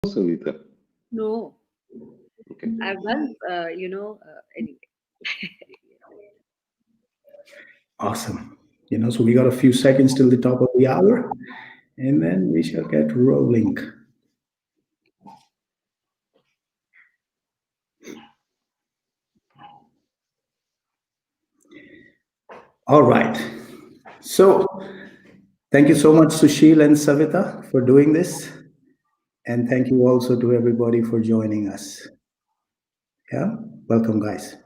Savita? No, Okay. I've done, anyway. Awesome. So we got a few seconds till the top of the hour, and then we shall get rolling. All right. So thank you so much, Sushil and Savita, for doing this. And thank you also to everybody for joining us. Yeah. Welcome, guys.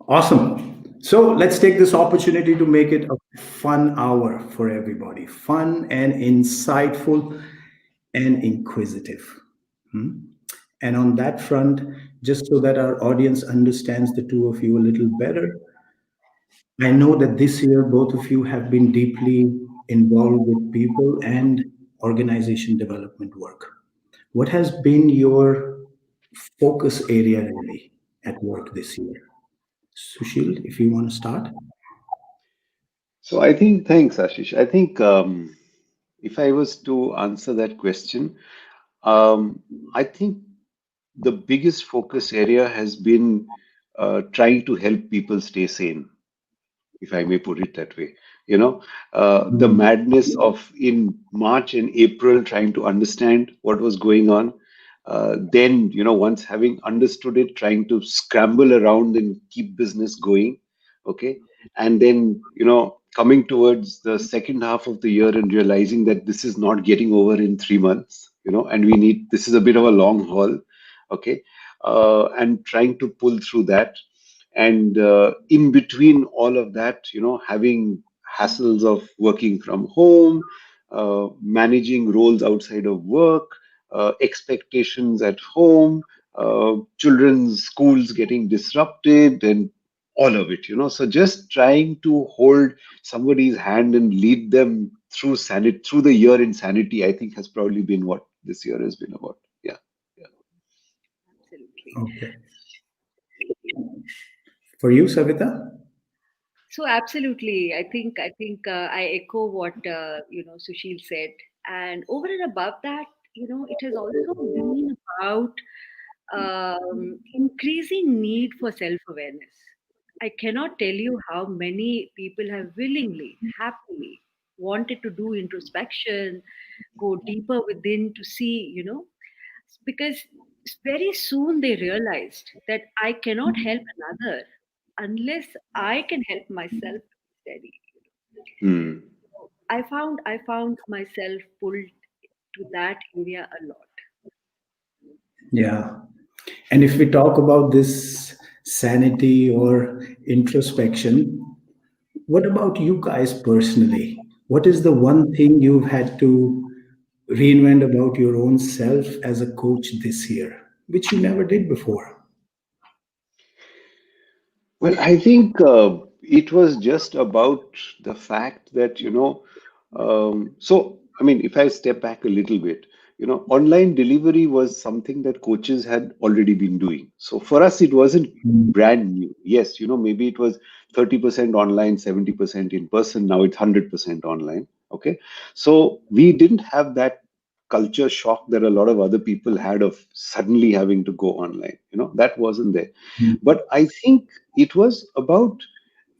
Awesome. So let's take this opportunity to make it a fun hour for everybody. Fun and insightful and inquisitive. Hmm? And on that front, just so that our audience understands the two of you a little better, I know that this year both of you have been deeply involved with people and organization development work. What has been your focus area really at work this year? Sushil, if you want to start. So I think, thanks, Ashish. I think if I was to answer that question, I think the biggest focus area has been trying to help people stay sane, if I may put it that way. The Mm. madness of in March and April trying to understand what was going on. Then, once having understood it, trying to scramble around and keep business going. Okay. And then, coming towards the second half of the year and realizing that this is not getting over in 3 months, and this is a bit of a long haul. Okay. And trying to pull through that, and in between all of that, having hassles of working from home, managing roles outside of work, expectations at home, children's schools getting disrupted, and all of it, so just trying to hold somebody's hand and lead them through the year in sanity, I think, has probably been what this year has been about. Yeah. Yeah. Absolutely. Okay. For you, Savita? So absolutely, I think I echo what Sushil said, and over and above that, it has also been about increasing need for self-awareness. I cannot tell you how many people have willingly, happily wanted to do introspection, go deeper within to see, because very soon they realized that I cannot help another unless I can help myself to be steady. Hmm. I found myself pulled to that area a lot. Yeah. And if we talk about this sanity or introspection, what about you guys personally? What is the one thing you've had to reinvent about your own self as a coach this year, which you never did before? Well, I think it was just about the fact that, so, I mean, if I step back a little bit, online delivery was something that coaches had already been doing. So for us, it wasn't Mm. brand new. Yes, maybe it was 30% online, 70% in person. Now it's 100% online. Okay. So we didn't have that culture shock that a lot of other people had of suddenly having to go online. That wasn't there. But I think it was about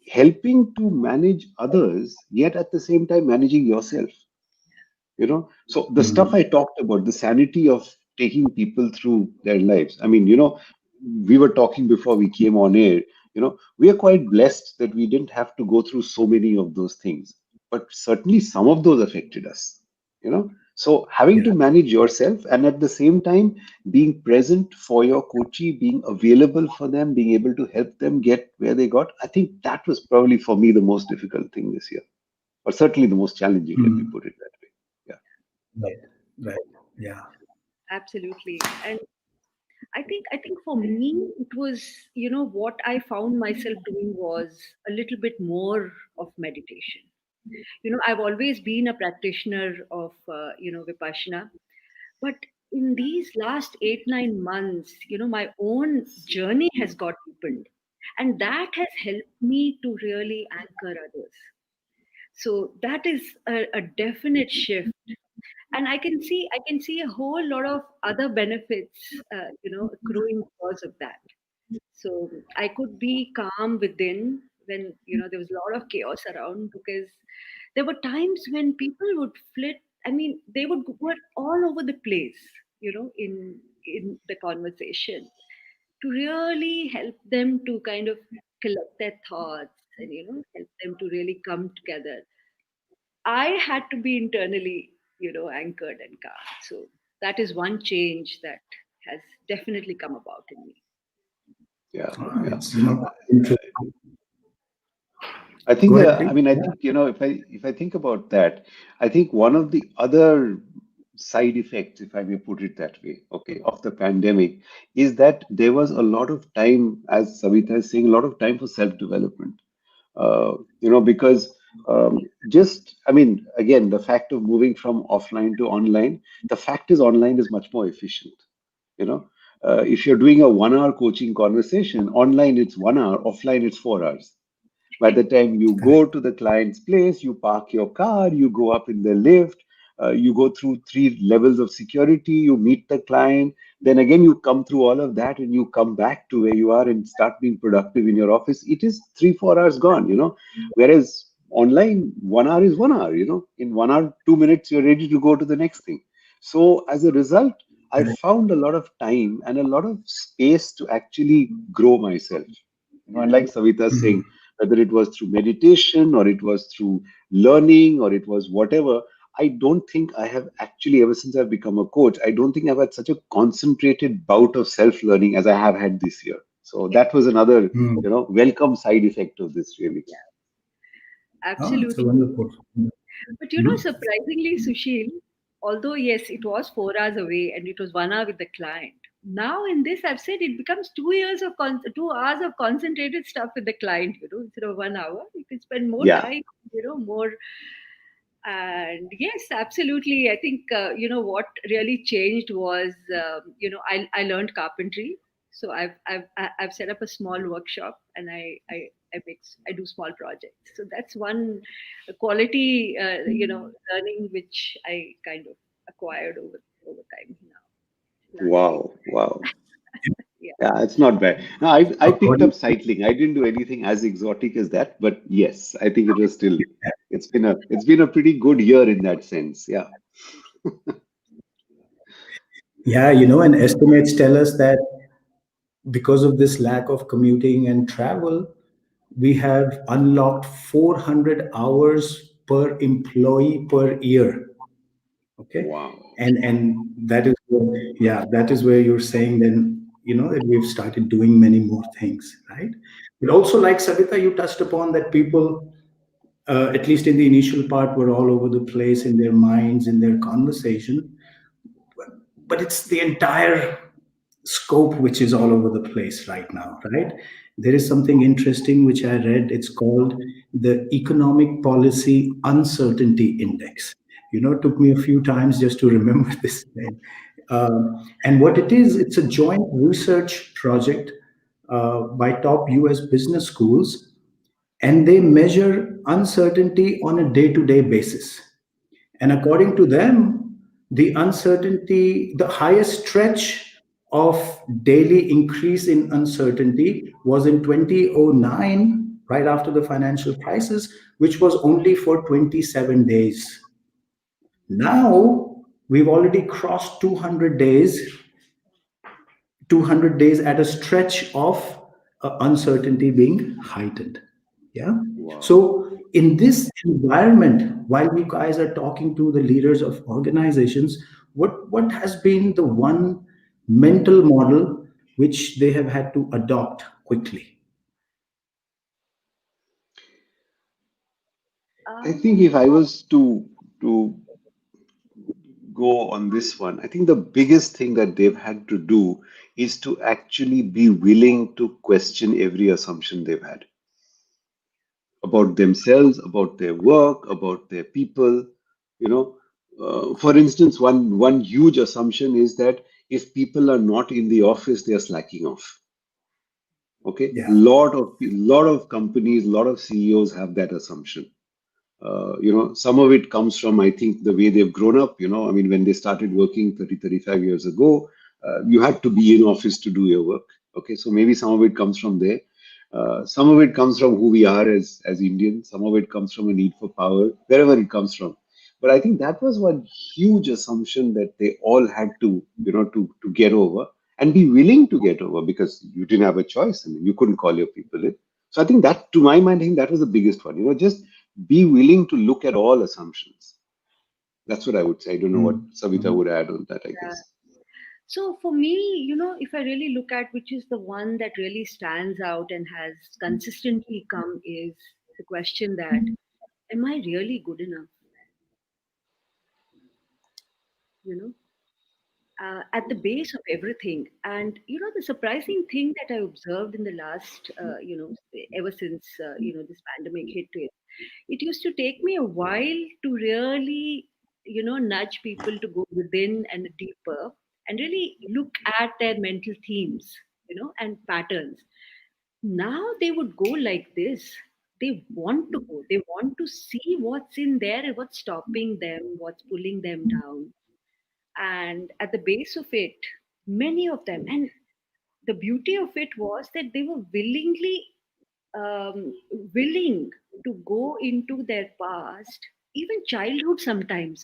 helping to manage others, yet at the same time managing yourself. So the stuff Mm. I talked about, the sanity of taking people through their lives. I mean, we were talking before we came on air. We are quite blessed that we didn't have to go through so many of those things, but certainly some of those affected us. So having Yeah. to manage yourself and at the same time being present for your coachee, being available for them, being able to help them get where they got, I think that was probably for me the most difficult thing this year, or certainly the most challenging, let me Mm. put it that way. Yeah. Right. Right. Yeah. Absolutely. And I think for me it was, what I found myself doing was a little bit more of meditation. I've always been a practitioner of Vipassana, but in these last 8 9 months, my own journey has got deepened, and that has helped me to really anchor others. So that is a definite shift. and I can see a whole lot of other benefits, accruing because of that. So I could be calm within when there was a lot of chaos around, because there were times when people would flit. I mean, they would go all over the place, in the conversation, to really help them to kind of collect their thoughts, and help them to really come together. I had to be internally, anchored and calm. So that is one change that has definitely come about in me. Yeah, yeah. It's interesting. I Go think, ahead, I please. mean, I Yeah. think, if I think about that, I think one of the other side effects, if I may put it that way, okay, of the pandemic is that there was a lot of time, as Savita is saying, a lot of time for self-development. Because I mean, again, the fact of moving from offline to online, the fact is online is much more efficient. You know, if you're doing a 1 hour coaching conversation, online it's 1 hour, offline it's 4 hours. By the time you go Correct. to the client's place, you park your car, you go up in the lift, you go through 3 levels of security, you meet the client, then again you come through all of that and you come back to where you are and start being productive in your office. It is 3, 4 hours gone. Whereas online, 1 hour is 1 hour. In 1 hour, 2 minutes, you're ready to go to the next thing. So as a result, I Correct. found a lot of time and a lot of space to actually grow myself. And like Savita Mhm. saying, whether it was through meditation or it was through learning or it was whatever, I don't think I have actually, ever since I've become a coach, I don't think I've had such a concentrated bout of self-learning as I have had this year. So that was another, Mm. welcome side effect of this, really. Yeah, Oh, it's a absolutely. wonderful. But Mhm. surprisingly, Sushil, although yes, it was 4 hours away and it was 1 hour with the client. Now in this, I've said it becomes 2 years of 2 hours of concentrated stuff with the client. Instead of 1 hour, you can spend more Yeah. time. More. And yes, absolutely. I think what really changed was I learned carpentry. So I've set up a small workshop, and I do small projects. So that's one quality learning which I kind of acquired over time now, last year. Wow. Wow. Yeah. Yeah, it's not bad. No, I picked According up cycling. I didn't do anything as exotic as that, but yes, I think it was still. It's been a pretty good year in that sense. Yeah. Yeah, and estimates tell us that because of this lack of commuting and travel, we have unlocked 400 hours per employee per year. Okay. Wow. And that is yeah, that is where you're saying then, that we've started doing many more things, right? But also, like Savita, you touched upon that people, at least in the initial part, were all over the place in their minds, in their conversation. But it's the entire scope which is all over the place right now, right? There is something interesting which I read. It's called the Economic Policy Uncertainty Index. It took me a few times just to remember this name. And what it is, it's a joint research project by top US business schools, and they measure uncertainty on a day to day basis. And according to them, the highest stretch of daily increase in uncertainty was in 2009, right after the financial crisis, which was only for 27 days. Now we've already crossed 200 days at a stretch of uncertainty being heightened. Yeah. Wow. So, in this environment, while you guys are talking to the leaders of organizations, what has been the one mental model which they have had to adopt quickly? I think Um, if I was to go on this one, I think the biggest thing that they've had to do is to actually be willing to question every assumption they've had about themselves, about their work, about their people. You know, for instance, one huge assumption is that if people are not in the office, they are slacking off. Okay, Yeah. lot of companies, lot of CEOs have that assumption. Some of it comes from, I think, the way they've grown up. I mean, when they started working 35 years ago, you had to be in office to do your work. Okay, so maybe some of it comes from there. Some of it comes from who we are as Indians. Some of it comes from a need for power, wherever it comes from. But I think that was one huge assumption that they all had to, to get over and be willing to get over, because you didn't have a choice. I mean, you couldn't call your people in. So I think that, to my mind, I think that was the biggest one. Just be willing to look at all assumptions. That's what I would say. I don't know what Mm. Savita would add on that, I Yeah. guess. So for me, if I really look at which is the one that really stands out and has consistently come is the question that, am I really good enough? You know, at the base of everything. And the surprising thing that I observed in the last, ever since this pandemic hit, it used to take me a while to really nudge people to go within and deeper and really look at their mental themes, and patterns. Now they would go like this. They want to go, they want to see what's in there and what's stopping them, what's pulling them down. And at the base of it, many of them, and the beauty of it was that they were willing to go into their past, even childhood sometimes,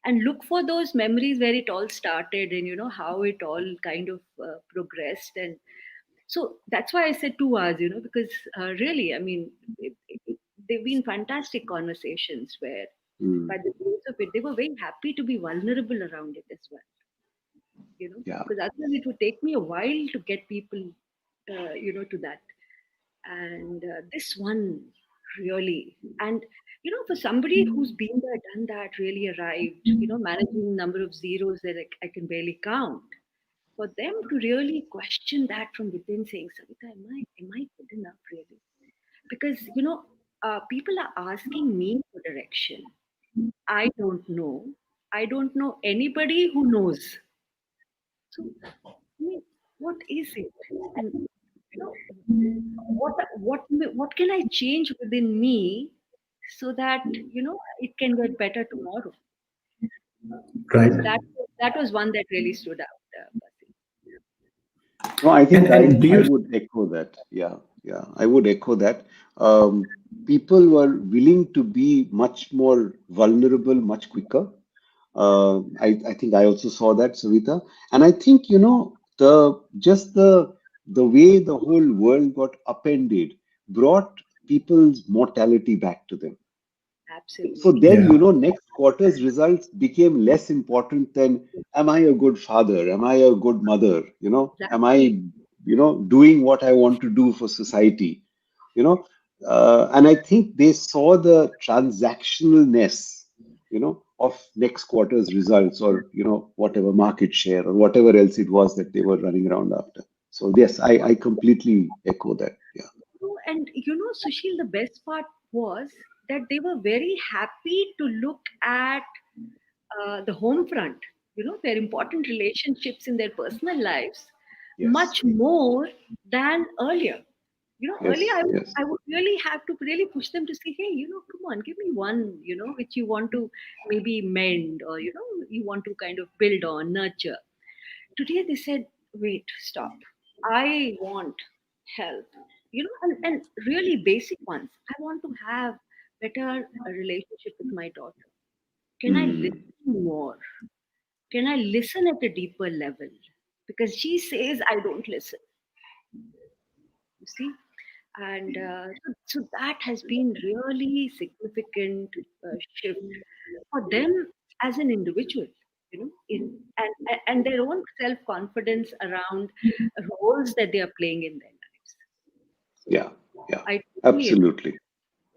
and look for those memories where it all started, and how it all kind of progressed. And so that's why I said 2 hours, because really, I mean, they've been fantastic conversations where Mm, by the base of it, they were very happy to be vulnerable around it as well, yeah. because otherwise it would take me a while to get people, to that. And this one really, and for somebody who's been there, done that, really arrived, managing number of zeros that I can barely count, for them to really question that from within, saying, Savita, am I good enough really? Because people are asking me for direction. I don't know anybody who knows. So, I mean, what is it? And you know, what can I change within me so that it can get better tomorrow? So Right. that was one that really stood out, Basi. No, I think I, And do I you would echo that. Yeah, yeah, I would echo that. People were willing to be much more vulnerable, much quicker. I think I also saw that, Savita. And I think, the way the whole world got upended brought people's mortality back to them. So Absolutely. then, Yeah. next quarter's results became less important than, am I a good father? Am I a good mother? Am I, Exactly. doing what I want to do for society? You know, and I think they saw the transactionalness, of next quarter's results, or, whatever market share or whatever else it was that they were running around after. So yes, I completely echo that. Yeah. And Sushil, the best part was that they were very happy to look at the home front, their important relationships in their personal lives, Yes. much more than earlier. Earlier Yes. I would, Yes. I would really have to really push them to say, hey, come on, give me one, which you want to maybe mend, or, you want to kind of build on, nurture. Today they said, wait, stop. I want help, and really basic ones. I want to have better relationship with my daughter. Can I Mm, listen more? Can I listen at a deeper level? Because she says I don't listen, you see. And so that has been really significant shift for them as an individual, and their own self confidence around roles that they are playing in their lives. So yeah. Yeah. I totally agree. Absolutely.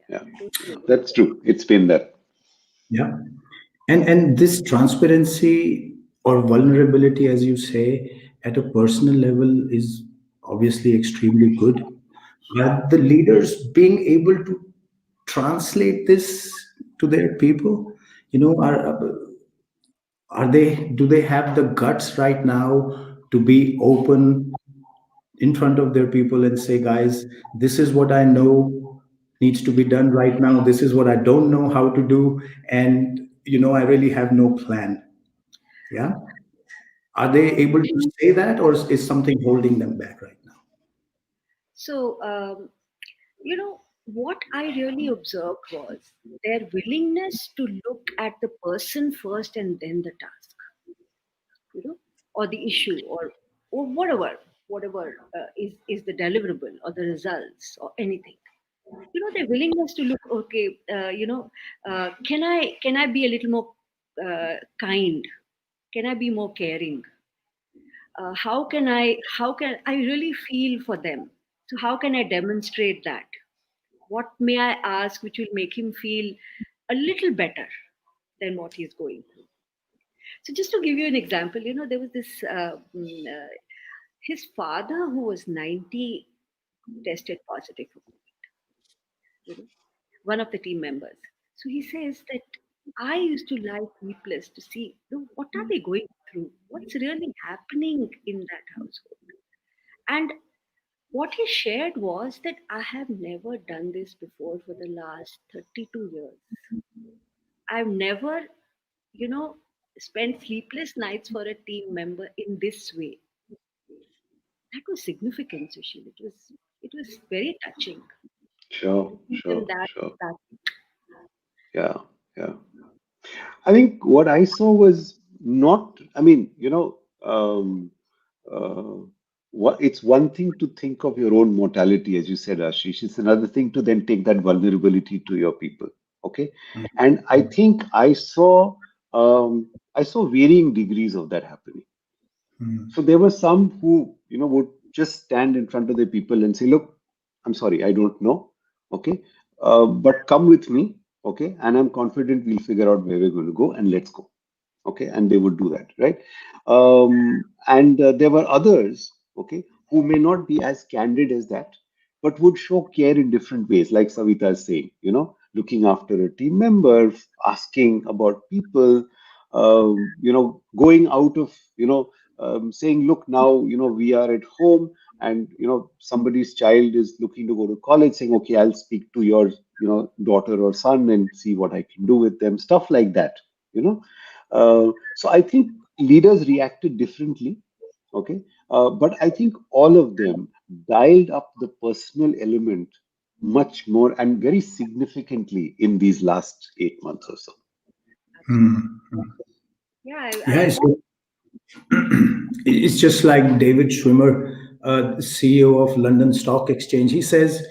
Yeah, Yeah, totally agree. that's true. It's been that. Yeah. And this transparency or vulnerability, as you say, at a personal level is obviously extremely good. Are the leaders being able to translate this to their people? Are they do they have the guts right now to be open in front of their people and say, guys, this is what I know. needs to be done right now. This is what I don't know how to do, and I really have no plan. Yeah, are they able to say that, or is something holding them back right now? So, what I really observed was their willingness to look at the person first and then the task, you know, or the issue, or whatever is the deliverable or the results or anything. Their willingness to look, okay, can I be a little more kind? Can I be more caring? How can I really feel for them? So how can I demonstrate that? What may I ask which will make him feel a little better than what he's going through? So just to give you an example, there was this his father who was 90 tested positive for COVID, one of the team members. So he says that I used to lie sleepless to see, what are they going through? What's really happening in that household? And what he shared was that I have never done this before for the last 32 years. I've never, you know, spent sleepless nights for a team member in this way. That was significant, Sushil. It was very touching. Sure, And sure, sure. that Yeah, yeah. I think what I saw was not, I mean, uh, it's one thing to think of your own mortality, as you said, Ashish. It's another thing to then take that vulnerability to your people. Okay. And I think I saw varying degrees of that happening. So there were some who, would just stand in front of the people and say, look, I'm sorry, I don't know. Okay. But come with me. Okay. And I'm confident we'll figure out where we're going to go and let's go. Okay. And they would do that. Right. And there were others, okay, who may not be as candid as that, but would show care in different ways, like Savita is saying, looking after a team member, asking about people, going out of, saying, look, now, we are at home and, somebody's child is looking to go to college, saying, okay, I'll speak to your, daughter or son and see what I can do with them, stuff like that, you know. So I think leaders reacted differently, okay, but I think all of them dialed up the personal element much more and very significantly in these last 8 months or so. absolutely. Yeah, Yeah, so it's just like David Schwimmer, CEO of London Stock Exchange. He says,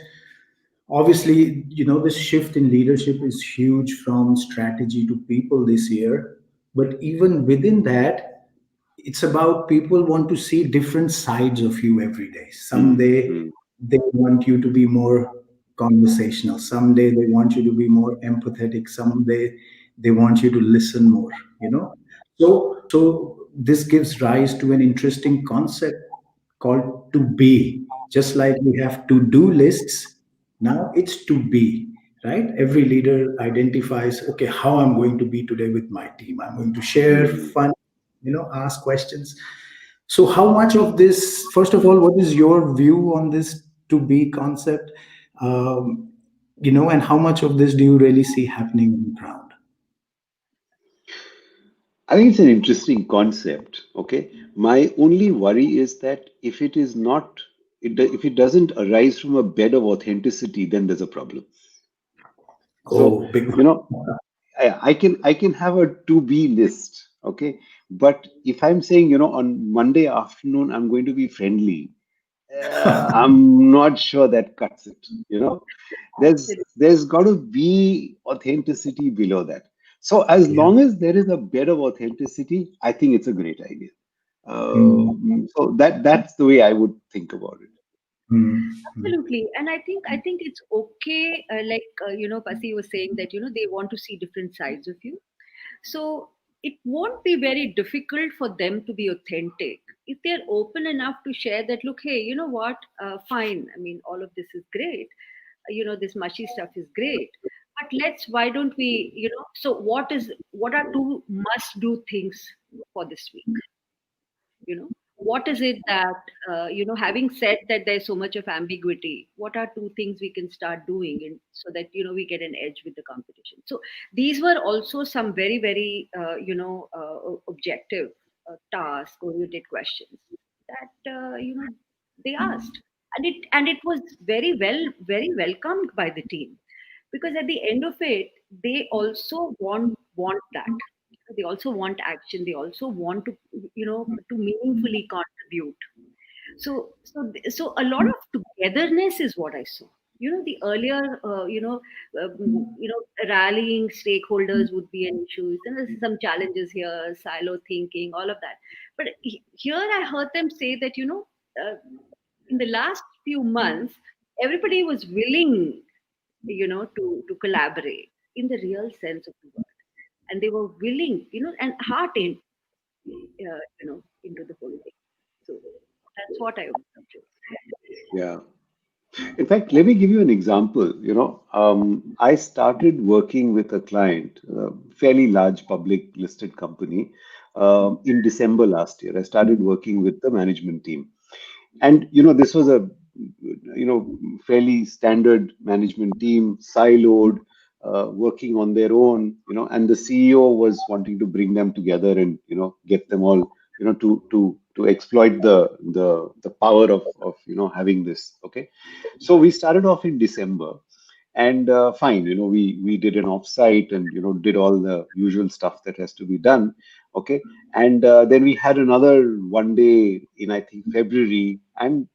obviously, this shift in leadership is huge from strategy to people this year. But even within that, it's about people want to see different sides of you every day. Someday Hmm. they want you to be more conversational. Someday they want you to be more empathetic. Someday they want you to listen more. So this gives rise to an interesting concept called to be. Just like we have to do lists, now it's to be, right? Every leader identifies, okay, how I'm going to be today with my team. I'm going to share Hmm. fun, ask questions. So, how much of this, first of all, what is your view on this to be concept? Um, and how much of this do you really see happening on the ground? I think it's an interesting concept. Okay. My only worry is that if it is not, if it doesn't arise from a bed of authenticity, then there's a problem. So, Oh, big. you know, I can have a to be list, okay? But if I'm saying, on Monday afternoon I'm going to be friendly, I'm not sure that cuts it. There's got to be authenticity below that. So as Yeah. long as there is a bit of authenticity, I think it's a great idea. Mm, So that's the way I would think about it. mm, Absolutely, and I think it's okay. Pasi was saying that they want to see different sides of you. So it won't be very difficult for them to be authentic if they're open enough to share that. Look, hey, you know what? Fine. I mean, all of this is great. This mushy stuff is great. But let's. Why don't we? So what are two must-do things for this week? what is it that, having said that there's so much of ambiguity, what are two things we can start doing so that, we get an edge with the competition? So these were also some very, very, objective, task oriented questions that, they asked. And it was very welcomed by the team, because at the end of it, they also want that. They also want action. They also want to, to meaningfully contribute. So a lot of togetherness is what I saw. The earlier, rallying stakeholders would be an issue. There's some challenges here, silo thinking, all of that. But here I heard them say that, in the last few months, everybody was willing, to collaborate in the real sense of the word, and they were willing, and heart in, into the whole thing. So that's what I observed. Yeah. In fact, let me give you an example. I started working with a client, a fairly large public listed company, in December last year. I started working with the management team. And this was a fairly standard management team, siloed, working on their own, and the CEO was wanting to bring them together and get them all, to exploit the power of having this. Okay, so we started off in December, and fine, we did an offsite and did all the usual stuff that has to be done. Okay, and then we had another one day in, I think, February, and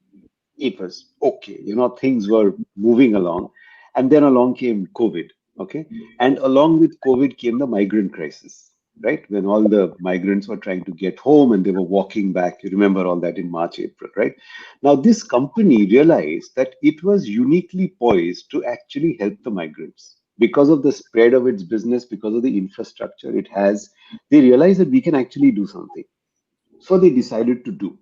it was okay. Things were moving along. And then along came COVID. Okay. And along with COVID came the migrant crisis, right? When all the migrants were trying to get home and they were walking back. You remember all that in March, April, right? Now, this company realized that it was uniquely poised to actually help the migrants because of the spread of its business, because of the infrastructure it has. They realized that we can actually do something. So they decided to do.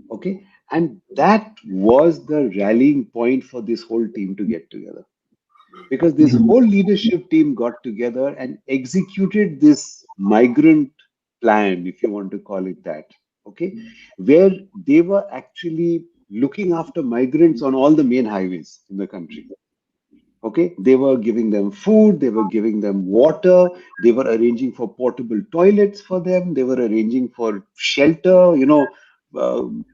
Okay. And that was the rallying point for this whole team to get together, because this whole leadership team got together and executed this migrant plan, if you want to call it that. Okay. Where they were actually looking after migrants on all the main highways in the country. Okay, they were giving them food, they were giving them water, they were arranging for portable toilets for them, they were arranging for shelter,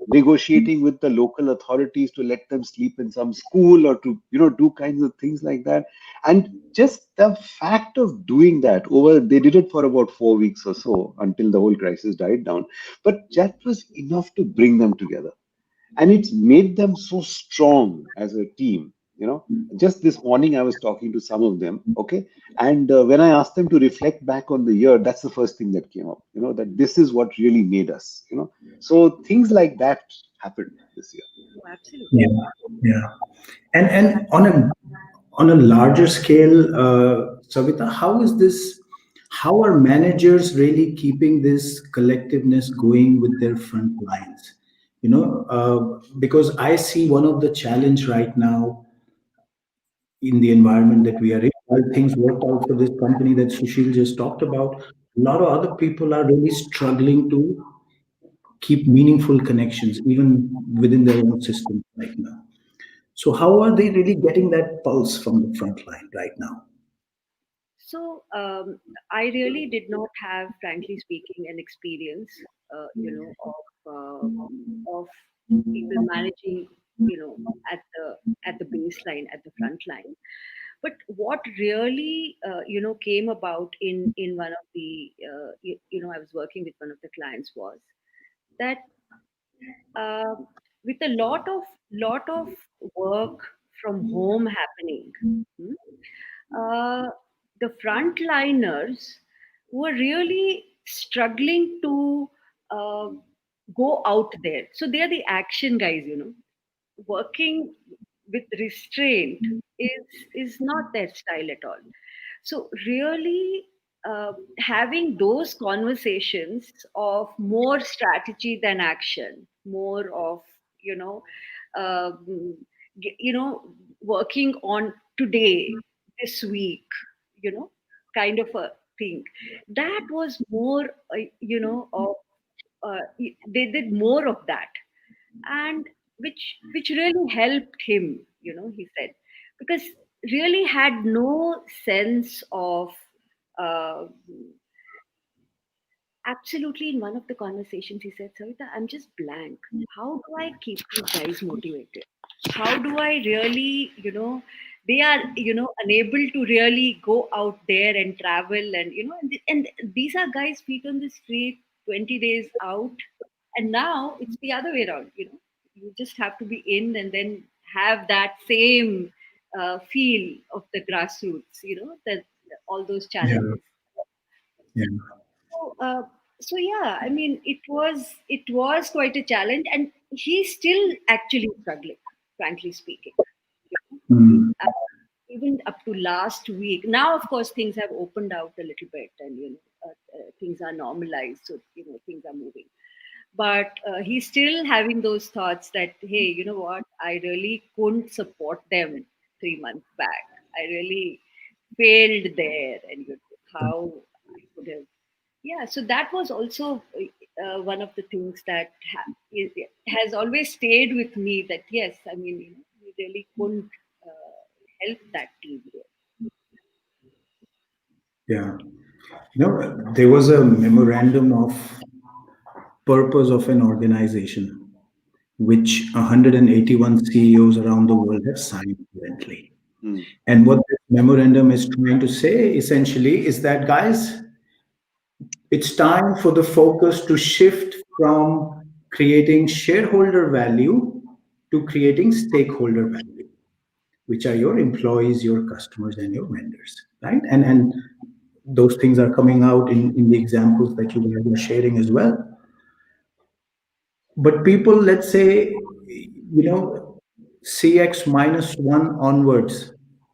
negotiating with the local authorities to let them sleep in some school or to, do kinds of things like that. And just the fact of doing that over, they did it for about 4 weeks or so until the whole crisis died down. But that was enough to bring them together, and it's made them so strong as a team. Just this morning I was talking to some of them. Okay, and when I asked them to reflect back on the year, that's the first thing that came up, that this is what really made us. So things like that happened this year. Oh, absolutely. Yeah, yeah. And on a larger scale, Savita, how is this? How are managers really keeping this collectiveness going with their front lines? Because I see one of the challenge right now in the environment that we are in. While things worked out for this company that Sushil just talked about, a lot of other people are really struggling to keep meaningful connections, even within their own system right now. So, how are they really getting that pulse from the front line right now? So I really did not have, frankly speaking, an experience, of people managing, at the baseline, at the front line. But what really, came about in one of the, I was working with one of the clients, was that, uh, with a lot of work from home happening, hmm, uh, the frontliners were really struggling to, uh, go out there. So they are the action guys, working with restraint is not their style at all. So really, having those conversations of more strategy than action, more of, you know um, working on today, this week, you know kind of a thing, that was more, they did more of that, and which really helped him, he said, because really had no sense of uh, absolutely. In one of the conversations he said, Savita, I'm just blank. How do I keep these guys motivated? How do I really, they are, unable to really go out there and travel, and and these are guys feet on the street 20 days out, and now it's the other way around. You just have to be in and then have that same feel of the grassroots, that all those Yeah. challenges. Yeah. So, yeah, I mean, it was quite a challenge, and he's still actually struggling, frankly speaking. Mm. Uh, Even up to last week. Now, of course, things have opened out a little bit, and things are normalized, so things are moving. But he's still having those thoughts that, hey, you know what? I really couldn't support them 3 months back. I really failed there, and how I could have. Yeah, so that was also one of the things that has always stayed with me. That yes, I mean, we really couldn't help that team here. Yeah. There was a memorandum of purpose of an organization which 181 CEOs around the world have signed currently. Hmm. And what this memorandum is trying to say essentially is that, guys, it's time for the focus to shift from creating shareholder value to creating stakeholder value, which are your employees, your customers, and your vendors, right? And those things are coming out in the examples that you guys are sharing as well. But people, let's say, CX minus one onwards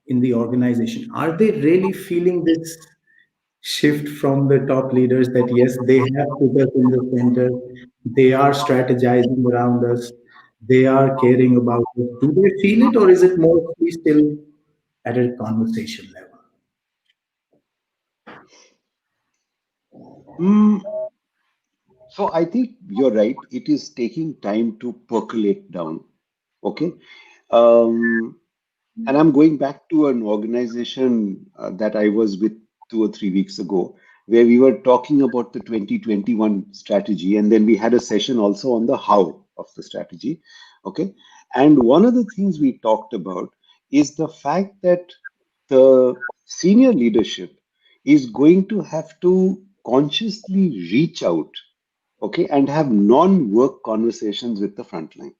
in the organization, are they really feeling this shift from the top leaders that yes, they have put us in the center, they are strategizing around us, they are caring about us? Do they feel it, or is it mostly still at a conversation level? Mm, so I think you're right. It is taking time to percolate down. Okay. Um, And I'm going back to an organization that I was with 2 or 3 weeks ago, where we were talking about the 2021 strategy. And then we had a session also on the how of the strategy. Okay. And one of the things we talked about is the fact that the senior leadership is going to have to consciously reach out, okay, and have non-work conversations with the frontline.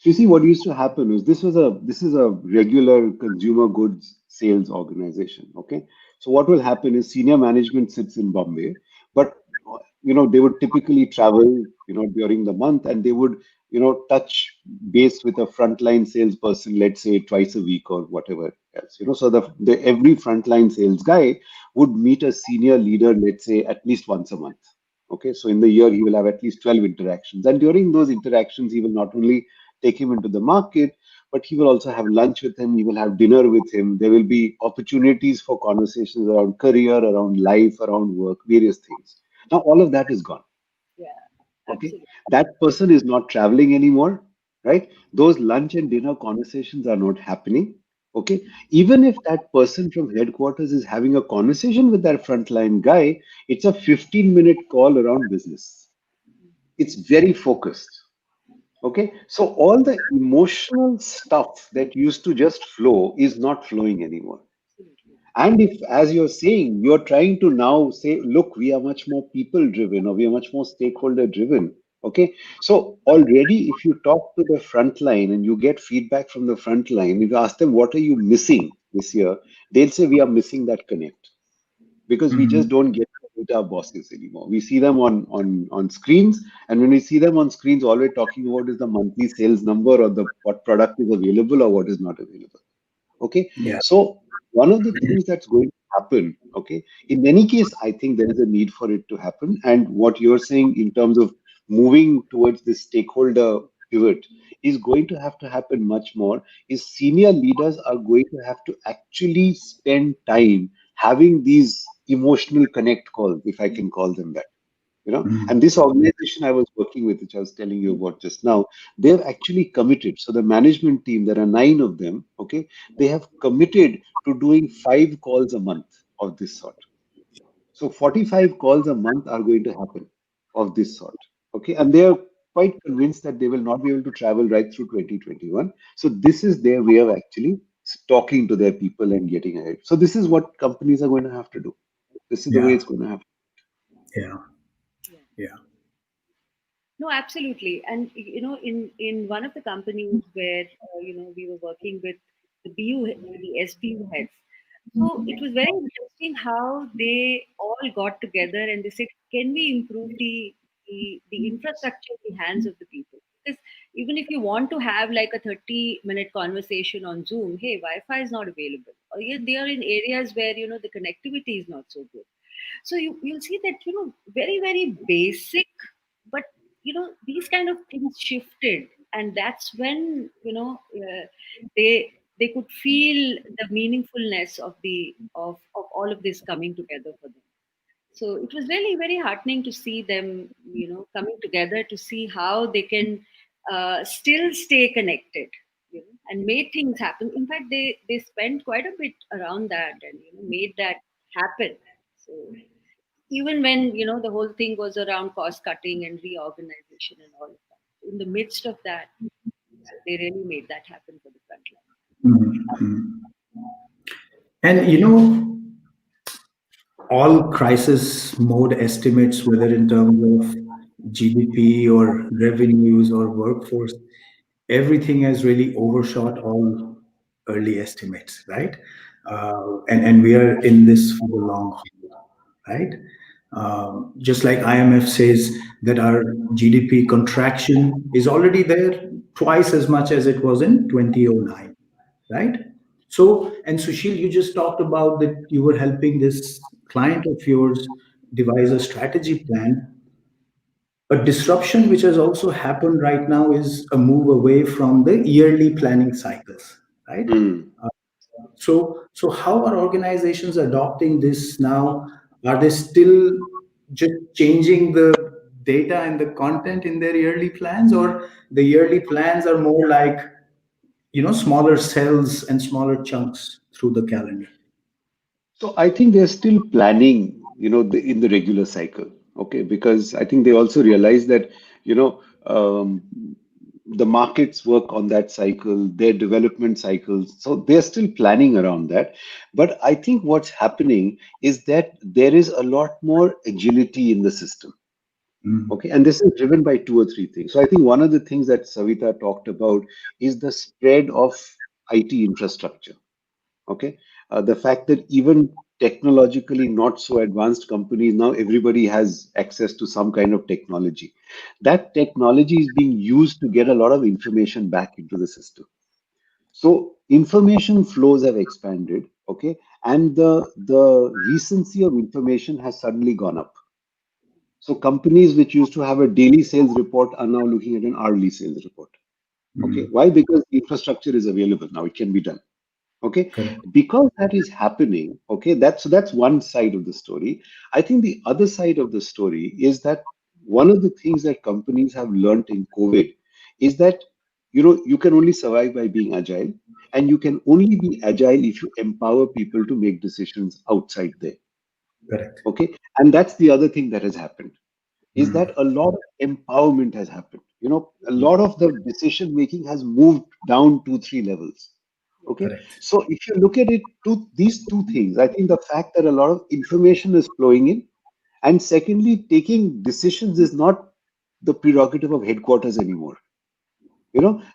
So you see, what used to happen is this is a regular consumer goods sales organization. Okay, so what will happen is senior management sits in Bombay, but they would typically travel during the month, and they would touch base with a frontline salesperson, let's say twice a week or whatever else. So the every frontline sales guy would meet a senior leader, let's say at least once a month. Okay, so in the year he will have at least 12 interactions, and during those interactions he will not only take him into the market, but he will also have lunch with him. He will have dinner with him. There will be opportunities for conversations around career, around life, around work, various things. Now, all of that is gone. Yeah, Okay. absolutely. That person is not traveling anymore, right? Those lunch and dinner conversations are not happening. Okay. Even if that person from headquarters is having a conversation with that frontline guy, it's a 15-minute call around business. It's very focused. Okay, so all the emotional stuff that used to just flow is not flowing anymore. Absolutely. And if, as you're saying, you're trying to now say, look, we are much more people driven or we are much more stakeholder driven. Okay, so already if you talk to the front line and you get feedback from the front line, if you ask them, what are you missing this year? They'll say, we are missing that connect because we just Mhm. don't get to meet our bosses anymore. We see them on screens, and when we see them on screens, all we're talking about is the monthly sales number or the what product is available or what is not available. Okay, Yeah. so one of the things that's going to happen, okay, in any case, I think there is a need for it to happen. And what you're saying in terms of moving towards this stakeholder pivot is going to happen much more. Is senior leaders are going to have to actually spend time having these emotional connect calls, if I can call them that. And this organization I was working with, which I was telling you about just now, they've actually committed. So the management team, there are 9 of them, okay, they have committed to doing 5 calls a month of this sort. So 45 calls a month are going to happen of this sort. Okay. And they are quite convinced that they will not be able to travel right through 2021. So this is their way of actually talking to their people and getting ahead. So this is what companies are going to have to do. This is the way Yeah. it's going to happen. Yeah. Yeah. Yeah. No, absolutely. And in one of the companies where we were working with the SBU heads. So it was very interesting how they all got together and they said, "Can we improve the infrastructure in the hands of the people?" Because even if you want to have like a 30-minute conversation on Zoom, hey, Wi-Fi is not available, or yet they are in areas where the connectivity is not so good. So you'll see that very very basic, but these kind of things shifted, and that's when they could feel the meaningfulness of all of this coming together for them. So it was really very heartening to see them coming together to see how they can still stay connected, and made things happen. In fact, they spent quite a bit around that and made that happen. So even when the whole thing was around cost cutting and reorganization and all of that, in the midst of that, so they really made that happen for the front line. Mhm. And all crisis mode estimates, whether in terms of GDP or revenues or workforce, everything has really overshot all early estimates, right? And we are in this for the long haul, right? Just like IMF says that our GDP contraction is already there twice as much as it was in 2009, right? So, and Sushil, you just talked about that you were helping this client of yours devise a strategy plan. A disruption which has also happened right now is a move away from the yearly planning cycles, right? Mm. So how are organizations adopting this now? Are they still just changing the data and the content in their yearly plans, or the yearly plans are more like smaller cells and smaller chunks through the calendar? So I think they're still planning, in the regular cycle. Okay, because I think they also realize that, the markets work on that cycle, their development cycles. So they're still planning around that. But I think what's happening is that there is a lot more agility in the system. Mm, Okay, and this is driven by 2 or 3 things. So I think one of the things that Savita talked about is the spread of IT infrastructure. Okay, the fact that even technologically not so advanced companies, now everybody has access to some kind of technology. That technology is being used to get a lot of information back into the system. So information flows have expanded. Okay, and the recency of information has suddenly gone up. So companies which used to have a daily sales report are now looking at an hourly sales report. Okay, mm, why? Because the infrastructure is available now, it can be done. Okay, correct. because that is happening. Okay, that's one side of the story. I think the other side of the story is that one of the things that companies have learned in COVID is that you can only survive by being agile, and you can only be agile if you empower people to make decisions outside there. Correct. Okay, and that's the other thing that has happened, is Mm, that a lot of empowerment has happened. A lot of the decision making has moved down 2 3 levels. Yeah. Okay, correct. so if you look at it, these two things, I think the fact that a lot of information is flowing in, and secondly, taking decisions is not the prerogative of headquarters anymore.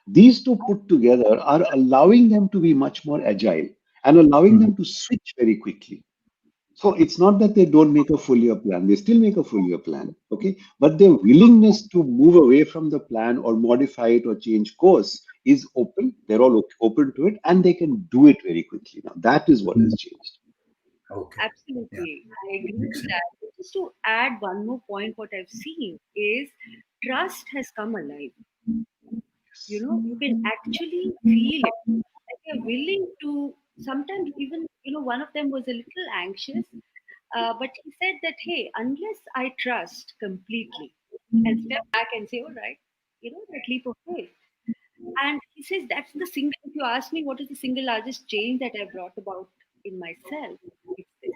These two put together are allowing them to be much more agile and allowing Mm, them to switch very quickly. So it's not that they don't make a full year plan, they still make a full year plan, okay? But their willingness to move away from the plan or modify it or change course is open. They're all open to it, and they can do it very quickly. Now, that is what mm. has changed. Okay. Yeah, Absolutely, I agree makes with sense. that. But just to add one more point, what I've seen is trust has come alive. You can actually feel it. Like they're willing to sometimes even, one of them was a little anxious. But he said that, hey, unless I trust completely and step back and say, all right, that leap of faith. And he says that's the single, if you ask me what is the single largest change that I brought about in myself, it's this,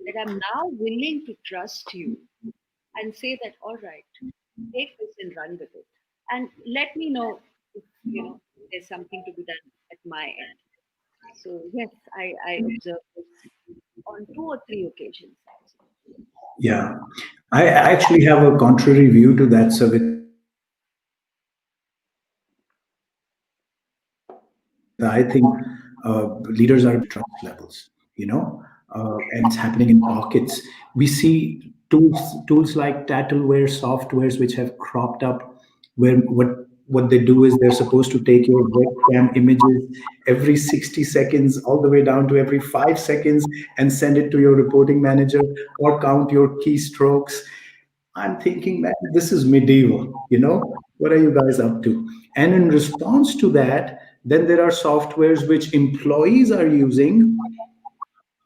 that I'm now willing to trust you and say that, all right, take this and run with it. And let me know if, there's something to be done at my end. So, yes, I observed this on two or three occasions. Yeah. I actually have a contrary view to that, Savita. I think leaders are becoming trust levels, and it's happening in pockets. We see tools like Tattleware softwares which have cropped up, where what they do is they're supposed to take your webcam images every 60 seconds, all the way down to every 5 seconds, and send it to your reporting manager, or count your keystrokes. I'm thinking, man, this is medieval. What are you guys up to? And in response to that, then there are softwares which employees are using,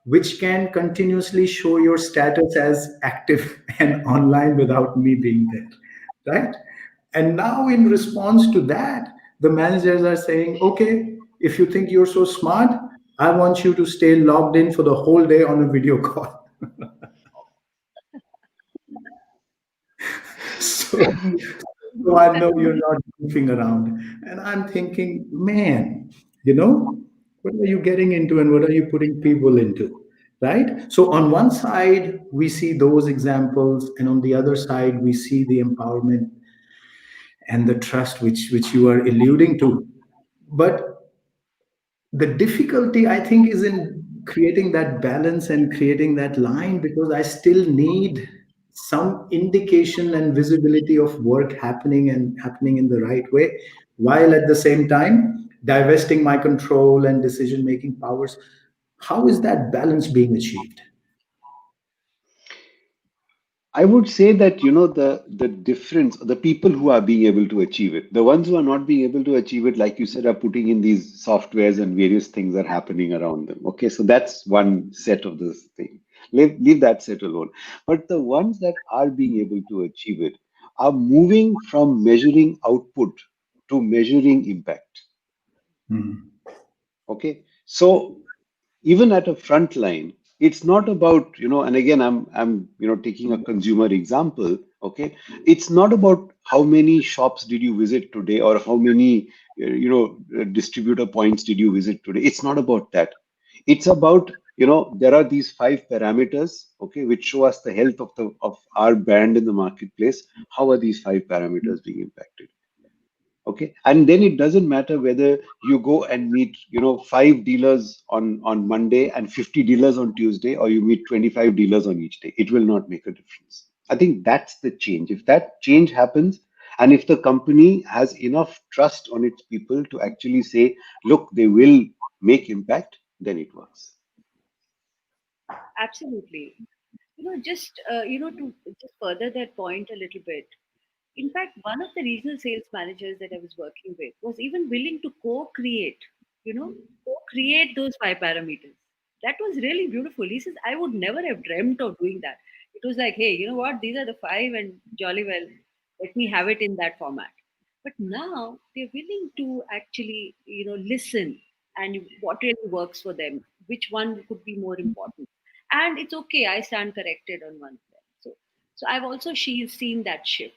which can continuously show your status as active and online without me being there. Right? And now, in response to that, the managers are saying, okay, if you think you're so smart, I want you to stay logged in for the whole day on a video call. So, so I know you're not goofing around. And I'm thinking, man, you know, what are you getting into and what are you putting people into? Right? So, on one side, we see those examples, and on the other side, we see the empowerment and the trust which you are alluding to. But the difficulty, I think, is in creating that balance and creating that line, because I still need some indication and visibility of work happening and happening in the right way, while at the same time divesting my control and decision making powers. How is that balance being achieved? I would say that the difference, the people who are being able to achieve it, the ones who are not being able to achieve it, like you said, are putting in these softwares and various things are happening around them. Okay, so that's one set of this thing. Leave that set alone. But the ones that are being able to achieve it are moving from measuring output to measuring impact. Mhm. Okay, so even at a front line, it's not about, and again, I'm taking a consumer example. Okay, it's not about how many shops did you visit today or how many distributor points did you visit today. It's not about that. It's about, there are these five parameters, okay, which show us the health of our brand in the marketplace. How are these five parameters being impacted? Okay, and then it doesn't matter whether you go and meet five dealers on Monday and 50 dealers on Tuesday, or you meet 25 dealers on each day. It will not make a difference. I think that's the change. If that change happens, and if the company has enough trust on its people to actually say, look, they will make impact, then it works. Absolutely. To just further that point a little bit. In fact, one of the regional sales managers that I was working with was even willing to co-create those five parameters. That was really beautiful. He says, I would never have dreamt of doing that. It was like, hey, you know what? These are the five, and jolly well, let me have it in that format. But now they're willing to actually, listen and what really works for them, which one could be more important. And it's okay, I stand corrected on one of them. So I've also seen that shift.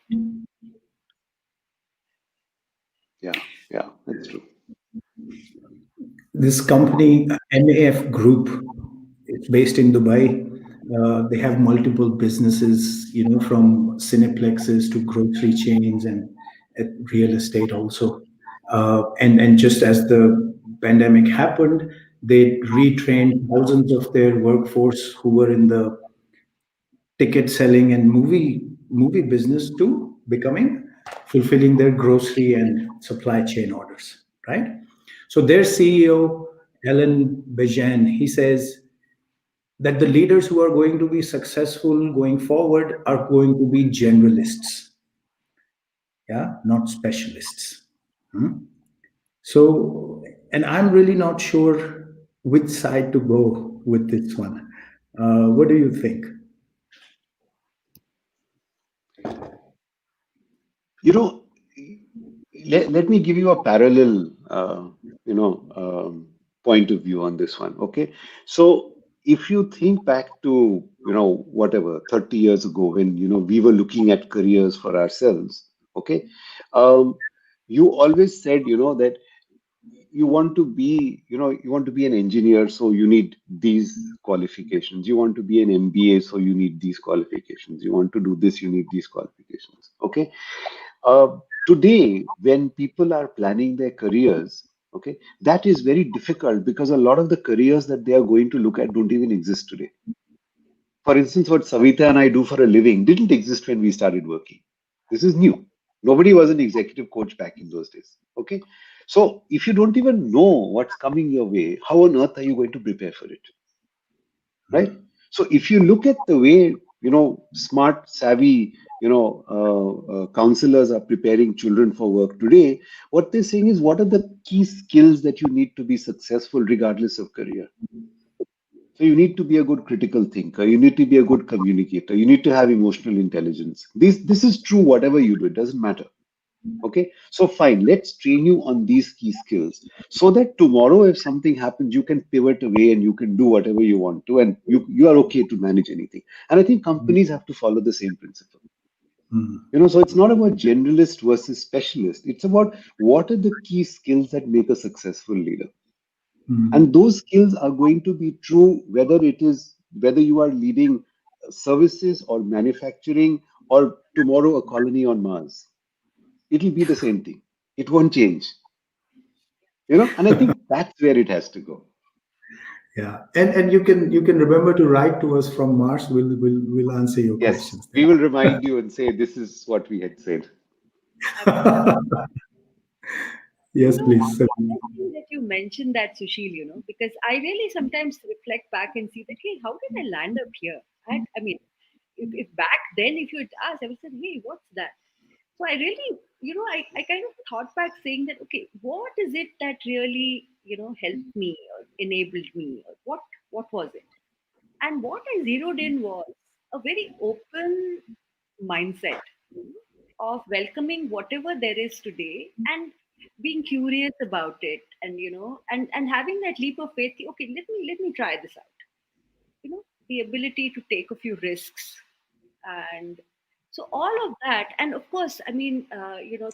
Yeah, yeah, that's true. This company, MAF Group, it's based in Dubai. They have multiple businesses, from cineplexes to grocery chains and real estate also. And just as the pandemic happened, they retrained thousands of their workforce who were in the ticket selling and movie business to becoming fulfilling their grocery and supply chain orders, right? So their CEO, Alan Bejan, he says that the leaders who are going to be successful going forward are going to be generalists, yeah, not specialists. Hmm? So, and I'm really not sure which side to go with this one. What do you think? You know, let me give you a parallel, point of view on this one. Okay, so if you think back to, whatever 30 years ago when we were looking at careers for ourselves. Okay, um, you always said that you want to be an engineer, so you need these qualifications. You want to be an MBA, so you need these qualifications. You want to do this, you need these qualifications. Okay, today, when people are planning their careers, okay, that is very difficult because a lot of the careers that they are going to look at don't even exist today. For instance, what Savita and I do for a living didn't exist when we started working. This is new. Nobody was an executive coach back in those days. Okay. So if you don't even know what's coming your way, how on earth are you going to prepare for it? Right? So if you look at the way, smart, savvy, counselors are preparing children for work today, what they're saying is what are the key skills that you need to be successful regardless of career? So you need to be a good critical thinker. You need to be a good communicator. You need to have emotional intelligence. This is true whatever you do. It doesn't matter. Okay. So fine. Let's train you on these key skills so that tomorrow, if something happens, you can pivot away and you can do whatever you want to, and you are okay to manage anything. And I think companies have to follow the same principle. Mm, So it's not about generalist versus specialist. It's about what are the key skills that make a successful leader. And mm, those skills are going to be true whether you are leading services or manufacturing or tomorrow a colony on Mars. It'll be the same thing. It won't change. And I think that's where it has to go. yeah, and you can remember to write to us from Mars. We'll answer your Yes, questions we will remind you and say this is what we had said. there. Yes, One please. Sir. thing that you mentioned that, Sushil, because I really sometimes reflect back and see that, hey, how did I land up here? I mean, if back then, if you had asked, I would say, hey, what's that? So I really, I kind of thought back saying that, okay, what is it that really, helped me or enabled me? Or what was it? And what I zeroed in was a very open mindset, of welcoming whatever there is today and being curious about it, and and having that leap of faith. Okay, let me try this out. The ability to take a few risks, and so all of that. And of course, I mean,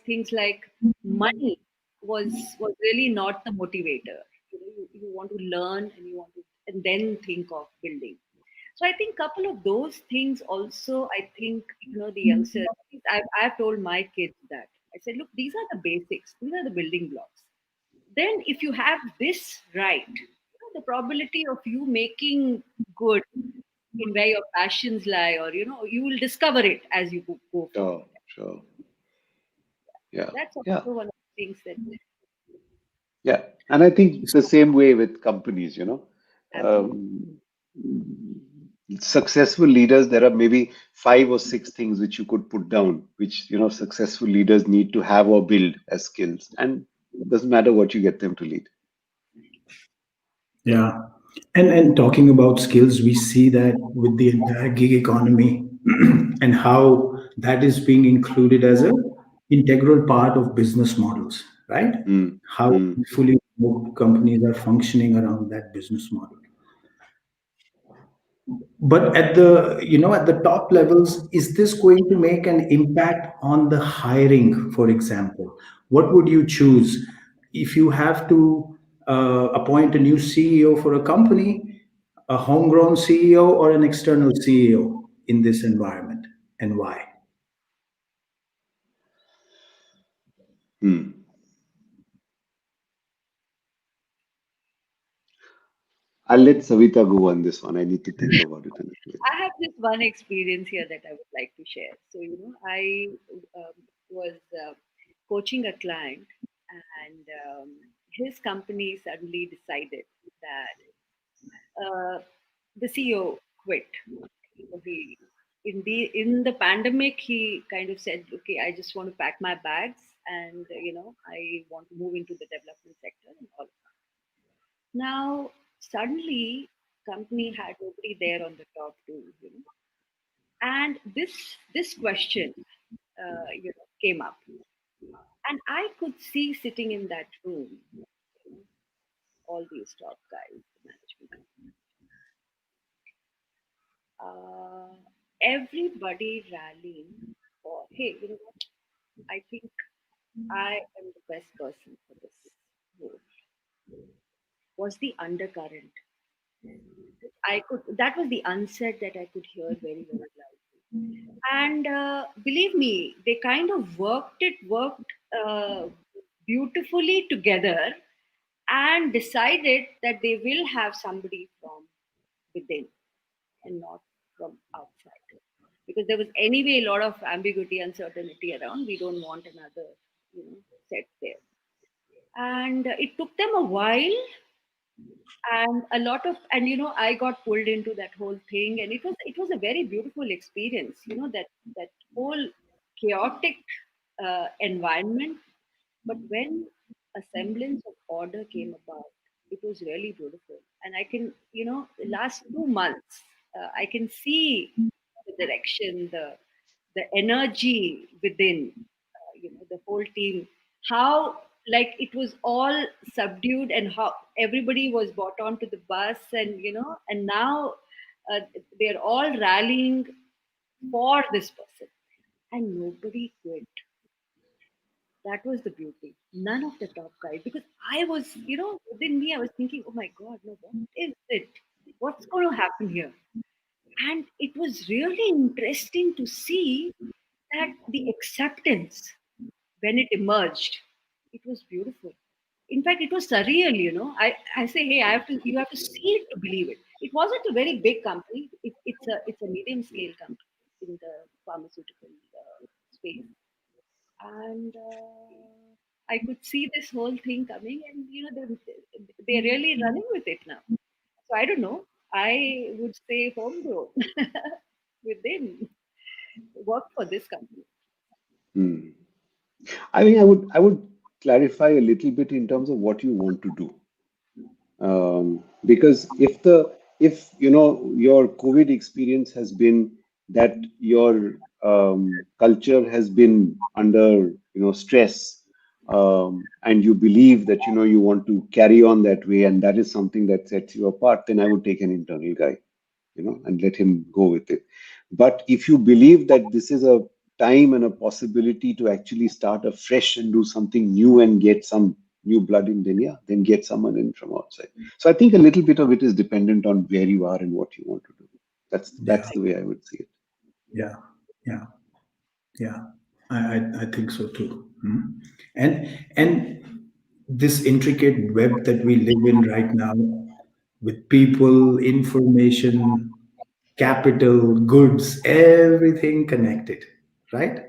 things like money was really not the motivator. You want to learn, and you want to, and then think of building. So I think couple of those things also, I think, the youngsters, I've told my kids that. I said, look, these are the basics, these are the building blocks. Then if you have this right, the probability of you making good in where your passions lie, or you will discover it as you go Sure, forward. sure. Yeah, That's yeah, also one of the things that yeah. And I think the same way with companies. absolutely. Um, Successful leaders, there are maybe 5 or 6 things which you could put down, which successful leaders need to have or build as skills, and it doesn't matter what you get them to lead. Yeah, and talking about skills, we see that with the entire gig economy and how that is being included as a integral part of business models, right? Mm, How mm. fully remote companies are functioning around that business model. But at the top levels, is this going to make an impact on the hiring? For example, what would you choose if you have to appoint a new CEO for a company, a homegrown CEO or an external CEO in this environment, and why? Hmm. I'll let Savita go on this one. I need to think about it a little bit. I have this one experience here that I would like to share. So, I was coaching a client, and his company suddenly decided that the CEO quit. He in the pandemic, he kind of said, "Okay, I just want to pack my bags, and I want to move into the development sector and all." Now, suddenly, company had nobody there on the top to. And this question, came up, and I could see sitting in that room, you know, all these top guys, the management, uh, everybody rallying for, hey, you know what? I think I am the best person for this role. Was the undercurrent. I could that was the unsaid that I could hear very, very loudly. And believe me, they kind of worked beautifully together and decided that they will have somebody from within and not from outside. Because there was anyway a lot of ambiguity, uncertainty around. We don't want another, set there. And it took them a while, and a lot of, and I got pulled into that whole thing, and it was a very beautiful experience. That whole chaotic environment, but when a semblance of order came about, it was really beautiful. And I can, the last 2 months, I can see the direction, the energy within, the whole team, how like it was all subdued, and how everybody was brought onto the bus, and and now uh, they're all rallying for this person, and nobody quit. That was the beauty. None of the top guys, because I was, within me, I was thinking, oh my God, no, what is it? What's going to happen here? And it was really interesting to see that the acceptance when it emerged, it was beautiful. In fact, it was surreal, I say, hey, you have to see it to believe it. It wasn't a very big company. It's a medium scale company in the pharmaceutical space, and I could see this whole thing coming, and they're really running with it now. So I don't know. I would say homegrown within work for this company. Hmm. I mean, I would clarify a little bit in terms of what you want to do. Because if your COVID experience has been that your culture has been under stress, and you believe that you want to carry on that way, and that is something that sets you apart, then I would take an internal guy, and let him go with it. But if you believe that this is a time and a possibility to actually start afresh and do something new and get some new blood in, then yeah, then get someone in from outside. So I think a little bit of it is dependent on where you are and what you want to do. Yeah, That's the way I would see it. yeah, yeah, yeah. I think so too. And this intricate web that we live in right now, with people, information, capital, goods, everything connected, right?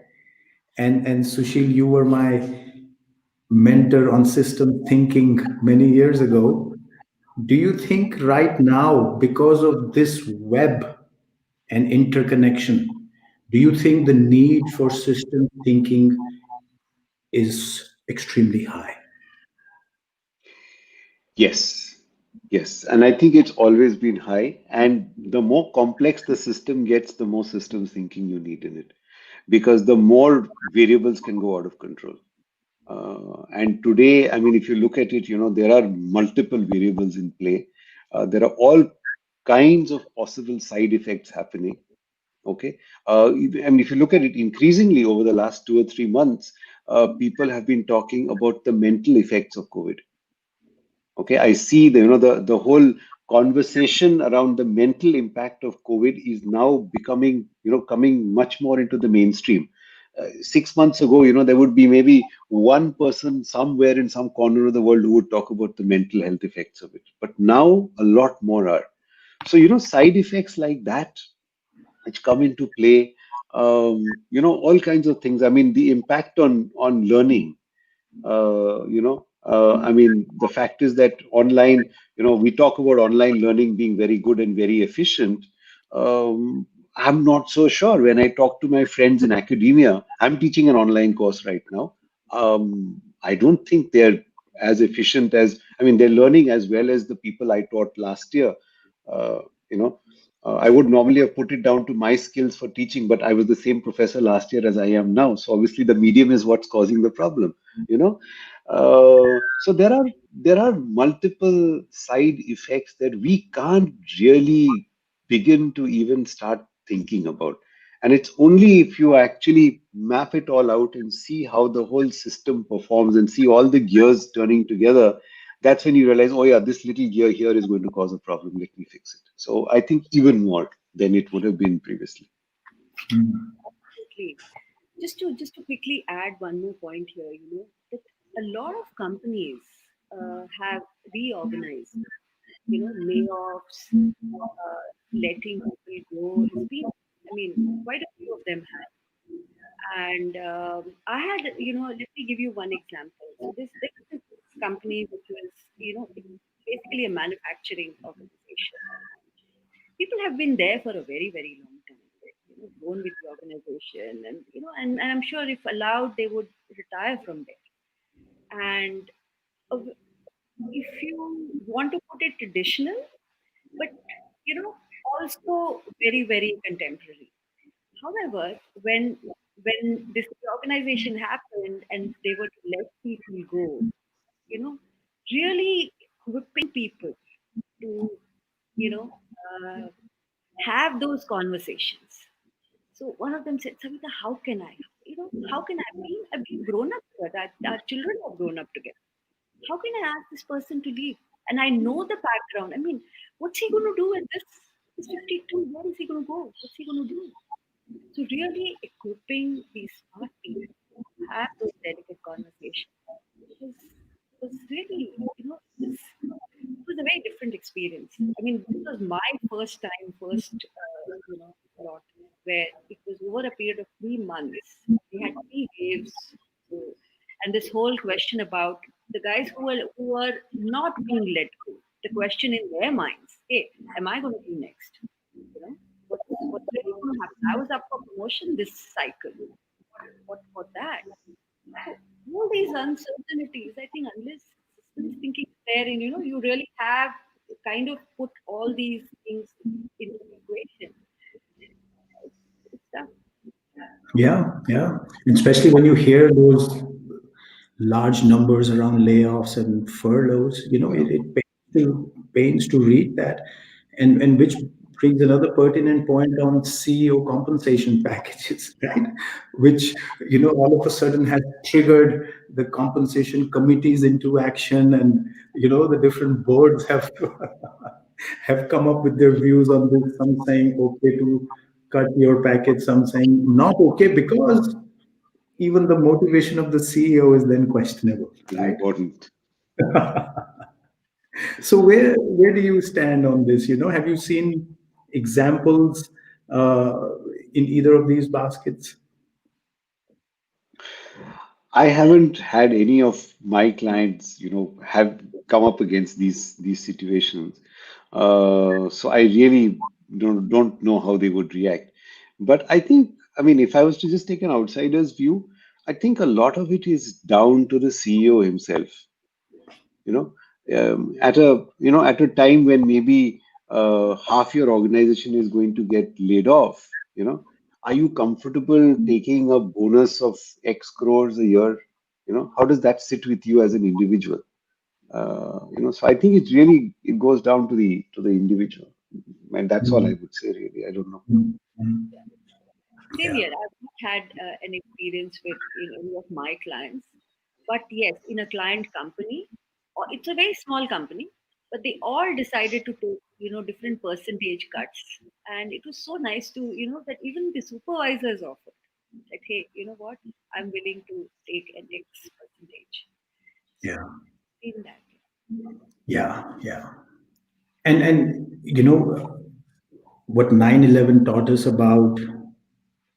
And Sushil, you were my mentor on system thinking many years ago. Do you think right now, because of this web and interconnection, do you think the need for system thinking is extremely high? Yes, yes. And I think it's always been high. And the more complex the system gets, the more systems thinking you need in it. Because the more variables can go out of control. And today, I mean, if you look at it, there are multiple variables in play. There are all kinds of possible side effects happening. Okay. I mean, if you look at it increasingly over the last 2 or 3 months, people have been talking about the mental effects of COVID. Okay, I see the whole conversation around the mental impact of COVID is now becoming, coming much more into the mainstream. 6 months ago, there would be maybe one person somewhere in some corner of the world who would talk about the mental health effects of it. But now a lot more are. So, side effects like that, which come into play, all kinds of things. I mean, the impact on learning, I mean, the fact is that online, we talk about online learning being very good and very efficient. um, I'm not so sure. When I talk to my friends in academia, I'm teaching an online course right now. I don't think they're as efficient as, I mean, they're learning as well as the people I taught last year. You know, I would normally have put it down to my skills for teaching, but I was the same professor last year as I am now. So obviously, the medium is what's causing the problem. You know, so there are multiple side effects that we can't really begin to even start thinking about. And it's only if you actually map it all out and see how the whole system performs and see all the gears turning together, that's when you realize, oh yeah, this little gear here is going to cause a problem. Let me fix it. So I think even more than it would have been previously. Absolutely. Just to quickly add one more point here, that a lot of companies have reorganized. Layoffs, letting people go. It's been, I mean, quite a few of them have. And I had, let me give you one example. So this company, which was, it's basically a manufacturing organization. People have been there for a very, very long time. Grown with the organization, and and I'm sure if allowed, they would retire from there. And uh, if you want to put it traditional, but also very, very contemporary. However, when this reorganization happened and they were to let people go, you know, really equipping people to you know uh, have those conversations. So one of them said, Savita, how can I? How can I? I've been grown up together. Our children have grown up together. How can I ask this person to leave? And I know the background. I mean, what's he going to do at this? He's 52. Where is he going to go? What's he going to do? So really equipping these smart people to have those delicate conversations was was really, it was a very different experience. I mean, this was my first time, lot where it was over a period of 3 months. We had 3 waves. So, and this whole question about the guys who are not being let go. The question in their minds, hey, am I going to be next? You know, what's really going to happen? I was up for promotion this cycle. What for that? So all these uncertainties, I think, unless systems thinking is there, and you really have kind of put all these things into the equation, it's tough. Yeah, yeah. Especially when you hear those large numbers around layoffs and furloughs, Yeah. it pains to read that. And which brings another pertinent point on CEO compensation packages, right? Which, all of a sudden has triggered the compensation committees into action, and, the different boards have have come up with their views on this. Some saying okay to cut your package, some saying not okay because even the motivation of the CEO is then questionable, Is right? important. So where do you stand on this? Have you seen examples uh, in either of these baskets? I haven't had any of my clients, have come up against these situations. So I really don't know how they would react. But I think, I mean, if I was to just take an outsider's view, I think a lot of it is down to the CEO himself. You know, at a time when maybe half your organization is going to get laid off. Are you comfortable taking a bonus of X crores a year? How does that sit with you as an individual? So I think it goes down to the individual, and that's all I Mm. would say. Really, I don't know. Mm. Mm. Same Yeah. here. I've not had an experience with any of my clients, but yes, in a client company, or it's a very small company, but they all decided to take different percentage cuts, and it was so nice to that even the supervisors offered that, hey, you know what, I'm willing to take an X percentage. So Yeah. in that. Yeah. Yeah. And what 9/11 taught us about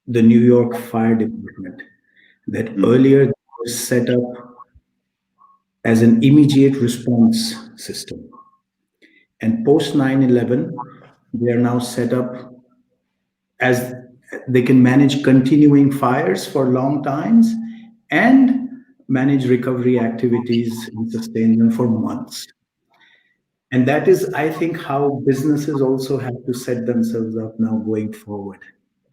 the New York Fire Department, that Hmm. earlier it was set up as an immediate response system. And post 9/11, they are now set up as they can manage continuing fires for long times and manage recovery activities and sustain them for months. And that is, I think, how businesses also have to set themselves up now going forward,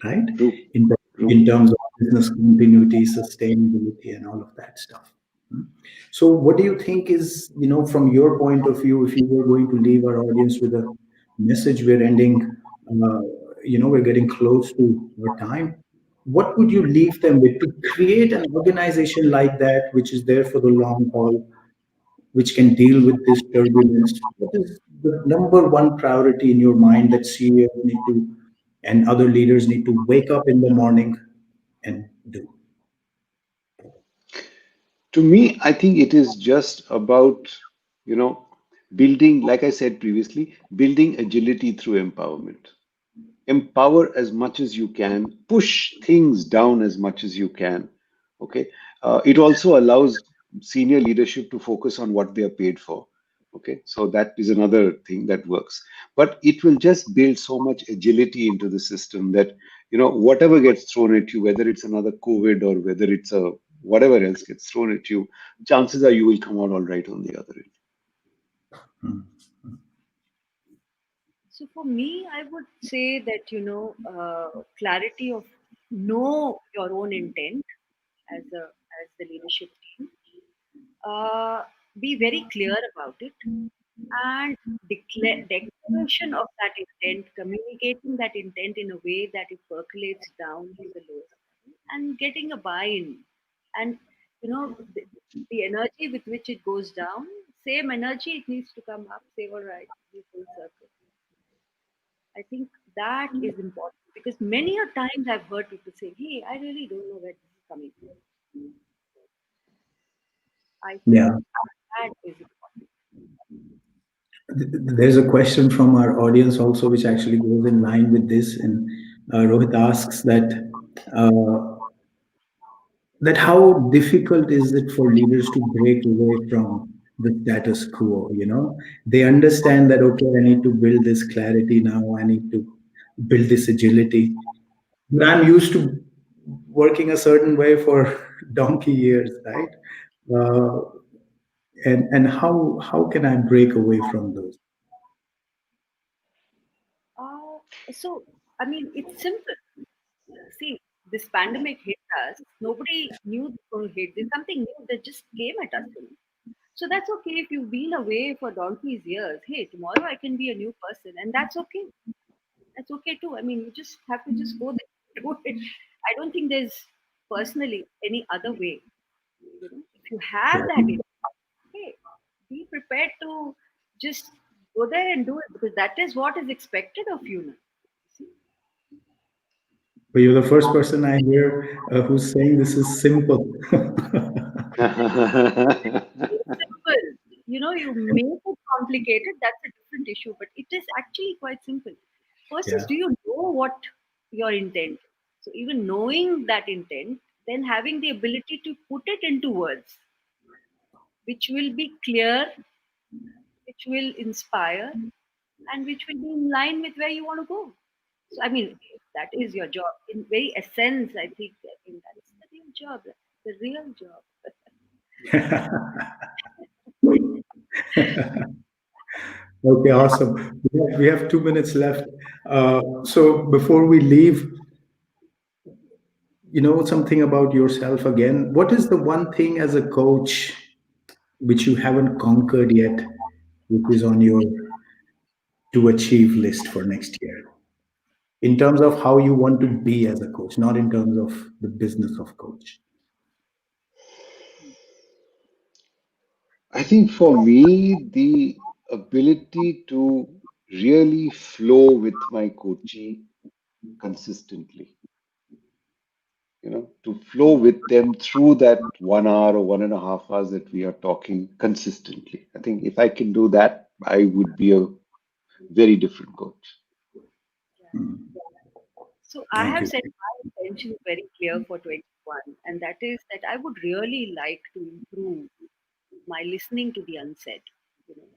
right? True, In, true. in terms of business continuity, sustainability, and all of that stuff. Hmm. So, what do you think is, from your point of view, if you were going to leave our audience with a message, we're ending, uh, we're getting close to our time. What would you leave them with to create an organization like that, which is there for the long haul, which can deal with this turbulence? What is the number one priority in your mind that CEOs need to and other leaders need to wake up in the morning and do? To me, I think it is just about, you know, building, like I said previously, building agility through empowerment. Empower as much as you can, push things down as much as you can. Okay. It also allows senior leadership to focus on what they are paid for. Okay. So that is another thing that works. But it will just build so much agility into the system that, whatever gets thrown at you, whether it's another COVID or whether it's a whatever else gets thrown at you, chances are you will come out all right on the other end. Hmm. So for me, I would say that clarity of know your own intent as the leadership team. Uh, be very clear about it and declaration of that intent, communicating that intent in a way that it percolates down to the lowest level and getting a buy-in. And the energy with which it goes down, same energy it needs to come up. Say, all right, be full circle. I think that is important because many a times I've heard people say, "Hey, I really don't know where this is coming from." I think Yeah. that is important. There's a question from our audience also, which actually goes in line with this. And Rohit asks that how difficult is it for leaders to break away from the status quo? They understand that, okay, I need to build this clarity now, I need to build this agility, but I'm used to working a certain way for donkey years, right? uh, and how can I break away from those? Uh, so, I mean, it's simple. See, this pandemic hit us. Nobody knew it was going to hit. There's something new that just came at us. So that's okay if you've been away for donkey's years. Hey, tomorrow I can be a new person, and that's okay. That's okay too. I mean, you just have to just go there, do it. I don't think there's personally any other way. If you have that, hey, be prepared to just go there and do it because that is what is expected of you now. See? But you're the first person I hear who's saying this is simple. It's simple. You make it complicated, that's a different issue, but it is actually quite simple. First is, Yeah. do you know what your intent is? So, even knowing that intent, then having the ability to put it into words, which will be clear, which will inspire, and which will be in line with where you want to go. So, I mean, that is your job. In very essence, I think that's the real job. The real job. Okay, awesome. We have 2 minutes left. So before we leave, something about yourself again. What is the one thing as a coach which you haven't conquered yet, which is on your to achieve list for next year? In terms of how you want to be as a coach, not in terms of the business of coach. I think for me, the ability to really flow with my coachee consistently, to flow with them through that 1 hour or 1.5 hours that we are talking consistently. I think if I can do that, I would be a very different coach. Mm. So I Thank have you. set my intentions very clear for 21, and that is that I would really like to improve my listening to the unsaid, you know,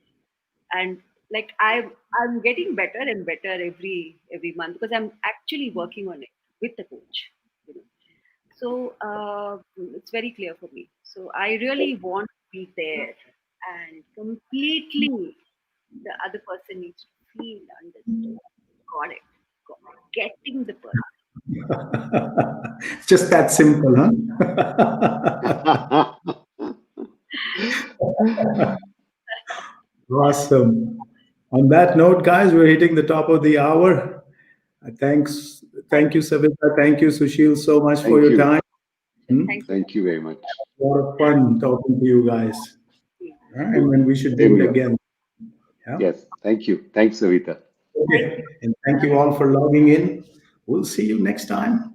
and like I'm getting better and better every month because I'm actually working on it with the coach, you know. So it's very clear for me. So I really want to be there and completely. The other person needs to feel understood. Got it. Got it. Getting the person. It's just that simple, huh? Awesome. On that note, guys, we're hitting the top of the hour. Thank Thank you, Savita. Thank you, Sushil, so much for Thank your you. time. Hmm? thank you. Thank you very much. A lot of fun talking to you guys. And we should Same do it here. again. Yeah. Yes. Thank you. Thanks, Savita. Thank you. Okay. And thank you all for logging in. We'll see you next time.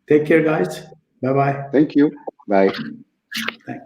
Take care, guys. Bye bye. Thank you. Bye. Thanks.